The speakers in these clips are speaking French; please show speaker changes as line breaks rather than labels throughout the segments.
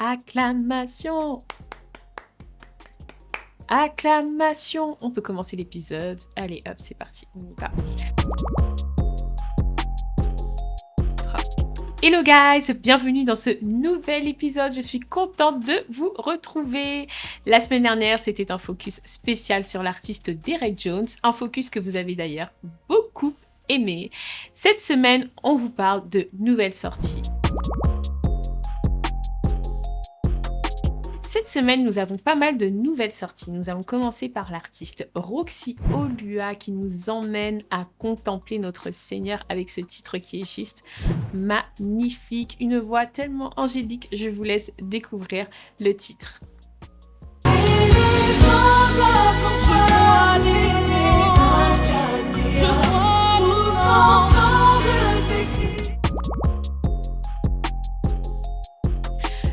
Acclamation. Acclamation. On peut commencer l'épisode. Allez, hop, c'est parti. On y va. Hello guys, bienvenue dans ce nouvel épisode. Je suis contente de vous retrouver. La semaine dernière, c'était un focus spécial sur l'artiste Derek Jones. Un focus que vous avez d'ailleurs beaucoup aimé. Cette semaine, on vous parle de nouvelles sorties. Cette semaine, nous avons pas mal de nouvelles sorties. Nous allons commencer par l'artiste Roxy Olua qui nous emmène à contempler notre Seigneur avec ce titre qui est juste magnifique. Une voix tellement angélique. Je vous laisse découvrir le titre.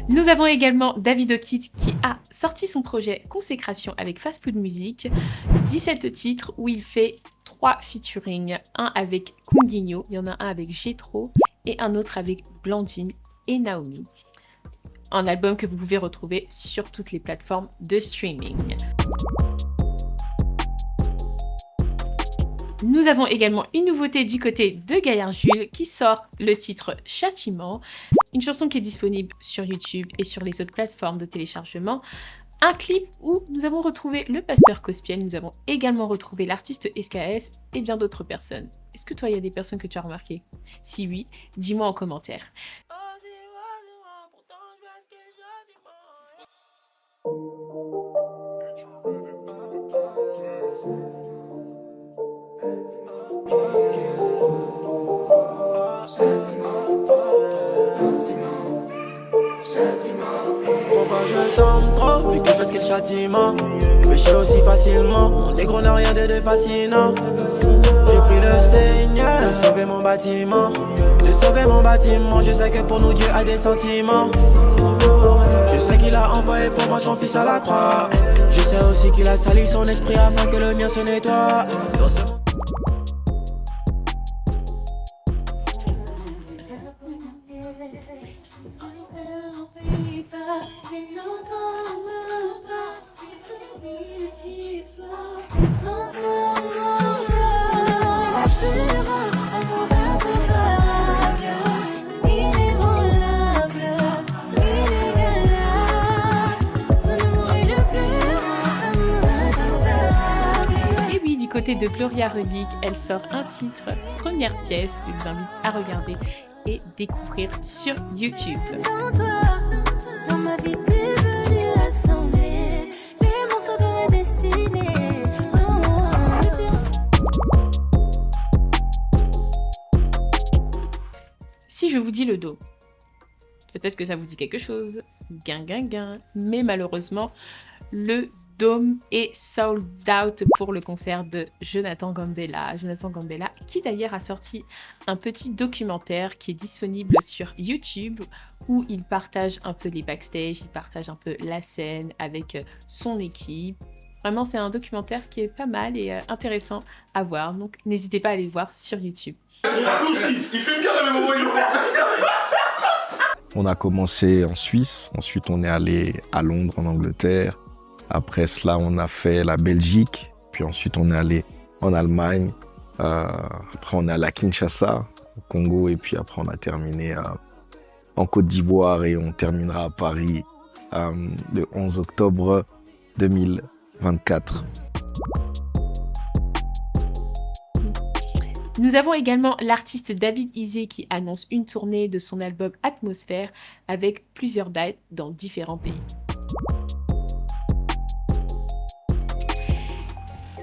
Nous avons également David O'Keefe qui a sorti son projet Consécration avec Fast Food Music. 17 titres où il fait 3 featuring. Un avec Kunguinho, il y en a un avec Jetro et un autre avec Blandine et Naomi. Un album que vous pouvez retrouver sur toutes les plateformes de streaming. Nous avons également une nouveauté du côté de Gaillard Jules qui sort le titre Châtiment, une chanson qui est disponible sur YouTube et sur les autres plateformes de téléchargement. Un clip où nous avons retrouvé le pasteur Cospiel, nous avons également retrouvé l'artiste SKS et bien d'autres personnes. Est-ce que toi, il y a des personnes que tu as remarquées? Si oui, dis-moi en commentaire.
Pourquoi je tombe trop, vu que je fais ce qu'est le châtiment. Péché aussi facilement, mon négro n'a rien de fascinant. J'ai pris le Seigneur, de sauver mon bâtiment. De sauver mon bâtiment, je sais que pour nous Dieu a des sentiments. Je sais qu'il a envoyé pour moi son fils à la croix. Je sais aussi qu'il a sali son esprit afin que le mien se nettoie.
Côté de Gloria Relic, elle sort un titre, première pièce que je vous invite à regarder et découvrir sur YouTube. Si je vous dis le dos, peut-être que ça vous dit quelque chose, gain, mais malheureusement, le Dôme est sold out pour le concert de Jonathan Gambella. Jonathan Gambella qui d'ailleurs a sorti un petit documentaire qui est disponible sur YouTube où il partage un peu les backstage, il partage un peu la scène avec son équipe. Vraiment, c'est un documentaire qui est pas mal et intéressant à voir. Donc, n'hésitez pas à aller le voir sur YouTube.
Il filme bien le même moment où il le voit.
On a commencé en Suisse, ensuite on est allé à Londres en Angleterre. Après cela, on a fait la Belgique, puis ensuite on est allé en Allemagne. Après, on est allé à Kinshasa, au Congo, et puis après, on a terminé en Côte d'Ivoire et on terminera à Paris le 11 octobre 2024.
Nous avons également l'artiste David Isé qui annonce une tournée de son album Atmosphère avec plusieurs dates dans différents pays.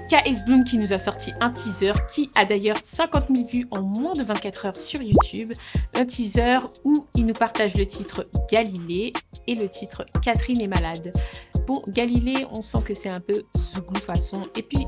KS Bloom qui nous a sorti un teaser qui a d'ailleurs 50 000 vues en moins de 24 heures sur YouTube. Un teaser où il nous partage le titre Galilée et le titre Catherine est malade. Bon, Galilée, on sent que c'est un peu Zougou façon. Et puis,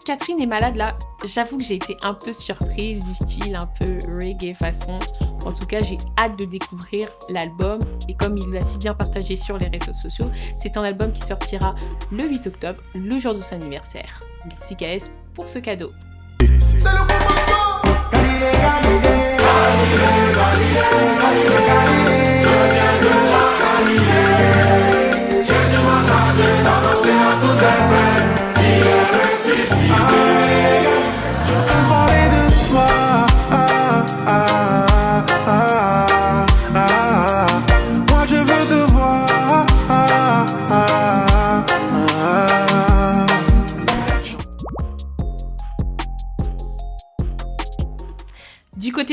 Catherine est malade là, j'avoue que j'ai été un peu surprise du style un peu reggae façon. En tout cas, j'ai hâte de découvrir l'album. Et comme il l'a si bien partagé sur les réseaux sociaux, c'est un album qui sortira le 8 octobre, le jour de son anniversaire. Merci KS pour ce cadeau.
C'est le commandant. Galilée, Galilée, Galilée, Galilée, Galilée, Galilée. Je viens de la Galilée.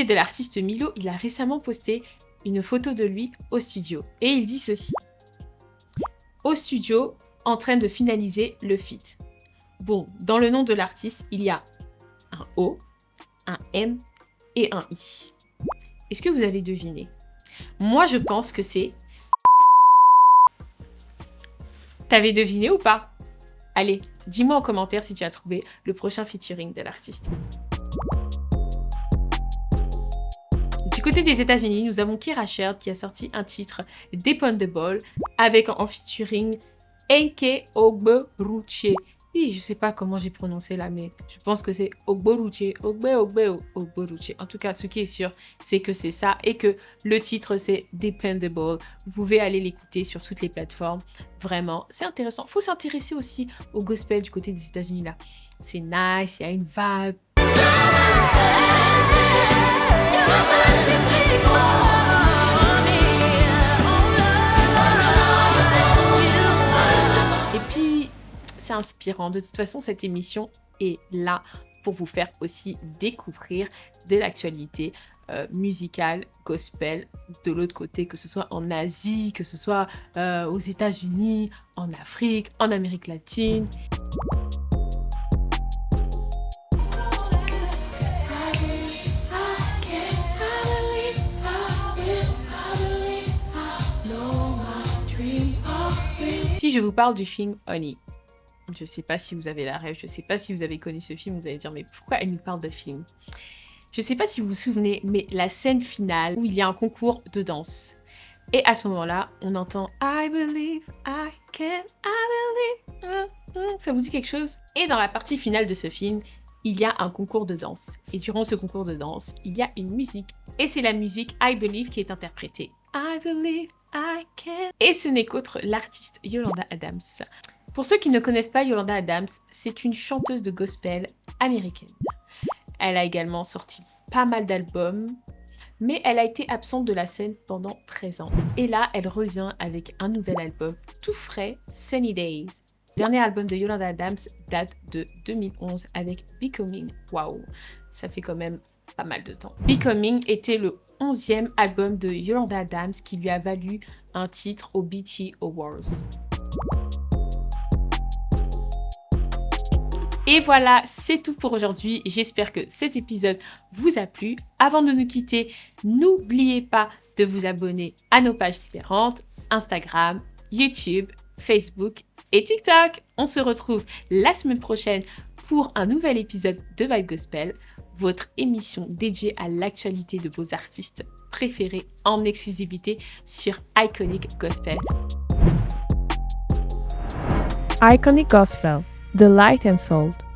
de l'artiste Milo, il a récemment posté une photo de lui au studio. Et il dit ceci. Au studio, en train de finaliser le feat. Bon, dans le nom de l'artiste, il y a un O, un M et un I. Est-ce que vous avez deviné? Moi, je pense que c'est... T'avais deviné ou pas? Allez, dis-moi en commentaire si tu as trouvé le prochain featuring de l'artiste. Du côté des États-Unis, nous avons Kira Sheard qui a sorti un titre Dependable avec en featuring Enke Ogberuche. Oui, je sais pas comment j'ai prononcé là, mais je pense que c'est Ogberuche, Ogberuche. En tout cas, ce qui est sûr, c'est que c'est ça et que le titre c'est Dependable. Vous pouvez aller l'écouter sur toutes les plateformes. Vraiment, c'est intéressant. Faut s'intéresser aussi au gospel du côté des États-Unis là. C'est nice, il y a une vibe. Et puis, c'est inspirant. De toute façon, cette émission est là pour vous faire aussi découvrir de l'actualité musicale, gospel, de l'autre côté, que ce soit en Asie, que ce soit aux États-Unis, en Afrique, en Amérique latine. Si je vous parle du film Honey, je ne sais pas si vous avez la rêve, je ne sais pas si vous avez connu ce film, vous allez dire mais pourquoi elle nous parle de film? Je ne sais pas si vous vous souvenez, mais la scène finale où il y a un concours de danse. Et à ce moment-là, on entend I believe I can, I believe. Ça vous dit quelque chose? Et dans la partie finale de ce film, il y a un concours de danse. Et durant ce concours de danse, il y a une musique. Et c'est la musique I Believe qui est interprétée. I believe I can. Et ce n'est qu'autre l'artiste Yolanda Adams. Pour ceux qui ne connaissent pas Yolanda Adams, c'est une chanteuse de gospel américaine. Elle a également sorti pas mal d'albums, mais elle a été absente de la scène pendant 13 ans. Et là, elle revient avec un nouvel album tout frais, Sunny Days. Le dernier album de Yolanda Adams date de 2011 avec Becoming. Waouh, ça fait quand même pas mal de temps. Becoming était le 11e album de Yolanda Adams qui lui a valu un titre aux BET Awards. Et voilà, c'est tout pour aujourd'hui. J'espère que cet épisode vous a plu. Avant de nous quitter, n'oubliez pas de vous abonner à nos pages différentes, Instagram, YouTube, Facebook et TikTok. On se retrouve la semaine prochaine pour un nouvel épisode de Vibe Gospel, votre émission dédiée à l'actualité de vos artistes préférés en exclusivité sur Iconic Gospel.
Iconic Gospel, the light and salt.